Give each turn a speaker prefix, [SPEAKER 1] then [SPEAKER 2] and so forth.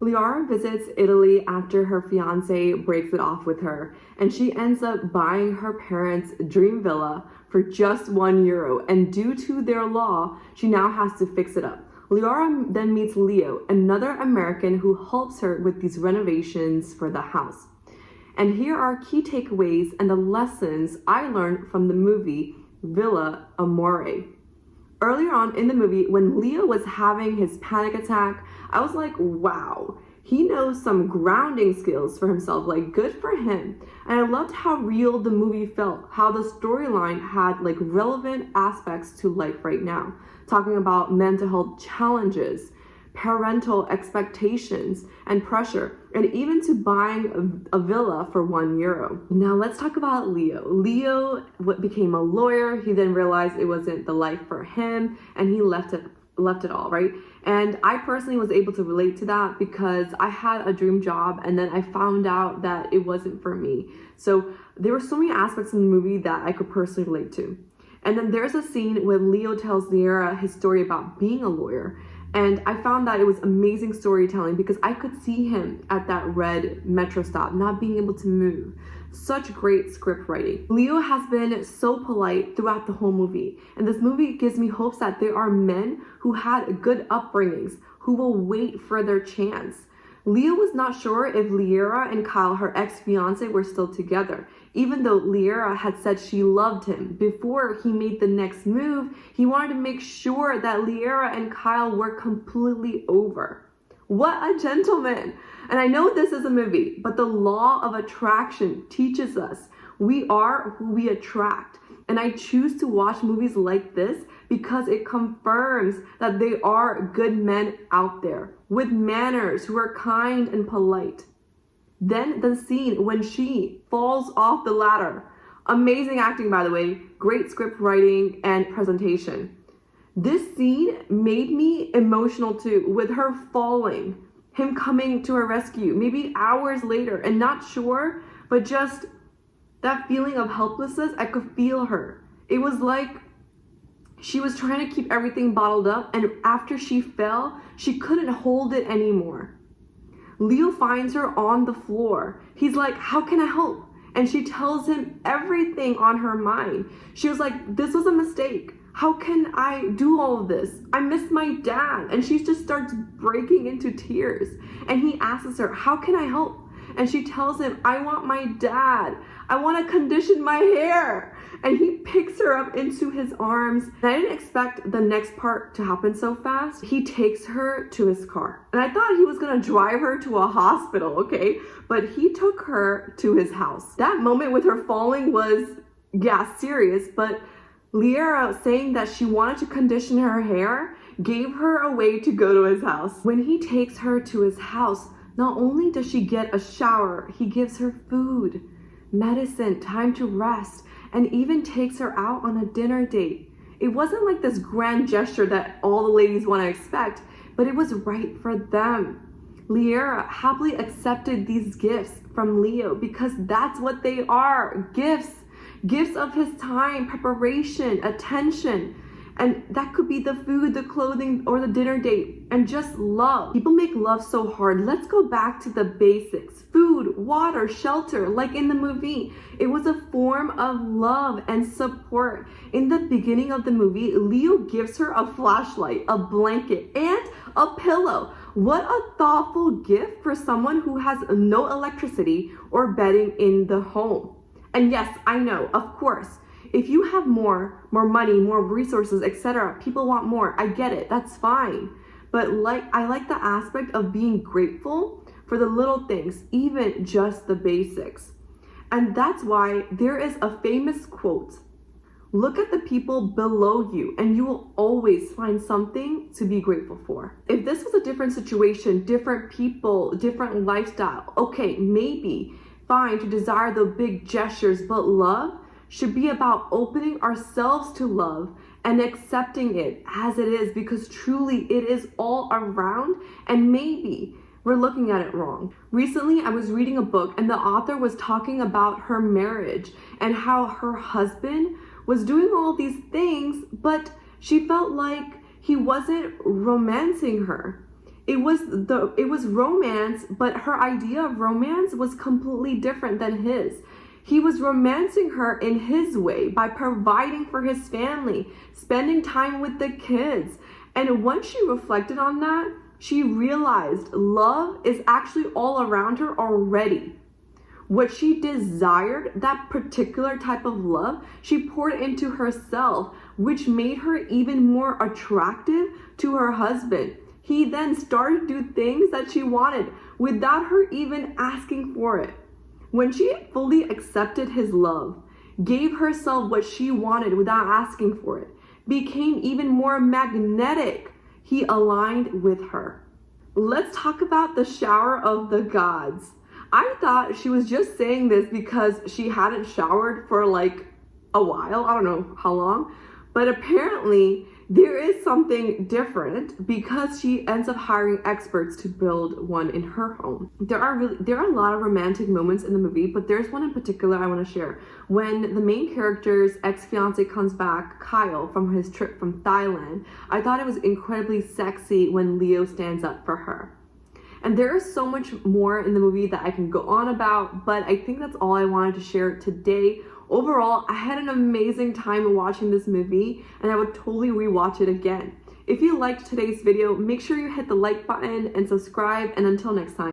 [SPEAKER 1] Liara visits Italy after her fiance breaks it off with her, and she ends up buying her parents' dream villa for just €1, and due to their law, she now has to fix it up. Liara then meets Leo, another American who helps her with these renovations for the house. And here are key takeaways and the lessons I learned from the movie Villa Amore. Earlier on in the movie, when Leo was having his panic attack, I was like, wow, he knows some grounding skills for himself, like good for him. And I loved how real the movie felt, how the storyline had like relevant aspects to life right now, talking about mental health challenges, parental expectations and pressure, and even to buying a villa for €1. Now let's talk about Leo. Leo became a lawyer. He then realized it wasn't the life for him, and he left it all, right? And I personally was able to relate to that because I had a dream job and then I found out that it wasn't for me. So there were so many aspects in the movie that I could personally relate to. And then there's a scene where Leo tells Liara his story about being a lawyer. And I found that it was amazing storytelling because I could see him at that red metro stop, not being able to move. Such great script writing. Leo has been so polite throughout the whole movie. And this movie gives me hopes that there are men who had good upbringings who will wait for their chance. Leo was not sure if Liara and Kyle, her ex-fiance, were still together. Even though Liara had said she loved him, before he made the next move, he wanted to make sure that Liara and Kyle were completely over. What a gentleman! And I know this is a movie, but the law of attraction teaches us we are who we attract. And I choose to watch movies like this because it confirms that there are good men out there with manners who are kind and polite. Then the scene when she falls off the ladder. Amazing acting, by the way. Great script writing and presentation. This scene made me emotional too, with her falling, him coming to her rescue, maybe hours later, and not sure, but just that feeling of helplessness. I could feel her. It was like she was trying to keep everything bottled up, and after she fell, she couldn't hold it anymore. Leo finds her on the floor. He's like, how can I help? And she tells him everything on her mind. She was like, this was a mistake. How can I do all of this? I miss my dad. And she just starts breaking into tears. And he asks her, how can I help? And she tells him, I want my dad. I want to condition my hair. And he picks her up into his arms. And I didn't expect the next part to happen so fast. He takes her to his car. And I thought he was going to drive her to a hospital, okay? But he took her to his house. That moment with her falling was, yeah, serious. But Liara saying that she wanted to condition her hair gave her a way to go to his house. When he takes her to his house, not only does she get a shower, he gives her food, medicine, time to rest, and even takes her out on a dinner date. It wasn't like this grand gesture that all the ladies want to expect, but it was right for them. Liara happily accepted these gifts from Leo because that's what they are, gifts. Gifts of his time, preparation, attention. And that could be the food, the clothing, or the dinner date, and just love. People make love so hard. Let's go back to the basics. Food, water, shelter, like in the movie. It was a form of love and support. In the beginning of the movie, Leo gives her a flashlight, a blanket, and a pillow. What a thoughtful gift for someone who has no electricity or bedding in the home. And yes, I know, of course, if you have more money, more resources, etc., people want more. I get it. That's fine. But I like the aspect of being grateful for the little things, even just the basics. And that's why there is a famous quote. Look at the people below you and you will always find something to be grateful for. If this was a different situation, different people, different lifestyle, okay, maybe fine to desire the big gestures, but love should be about opening ourselves to love and accepting it as it is, because truly it is all around, and maybe we're looking at it wrong. Recently, I was reading a book and the author was talking about her marriage and how her husband was doing all these things, but she felt like he wasn't romancing her. It was romance, but her idea of romance was completely different than his. He was romancing her in his way by providing for his family, spending time with the kids. And once she reflected on that, she realized love is actually all around her already. What she desired, that particular type of love, she poured into herself, which made her even more attractive to her husband. He then started to do things that she wanted without her even asking for it. When she fully accepted his love, gave herself what she wanted without asking for it, became even more magnetic, he aligned with her. Let's talk about the shower of the gods. I thought she was just saying this because she hadn't showered for like a while. I don't know how long, but apparently there is something different because she ends up hiring experts to build one in her home. There are a lot of romantic moments in the movie, but there's one in particular I want to share. When the main character's ex-fiance comes back, Kyle, from his trip from Thailand, I thought it was incredibly sexy when Leo stands up for her. And there is so much more in the movie that I can go on about, but I think that's all I wanted to share today. Overall, I had an amazing time watching this movie, and I would totally rewatch it again. If you liked today's video, make sure you hit the like button and subscribe, and until next time.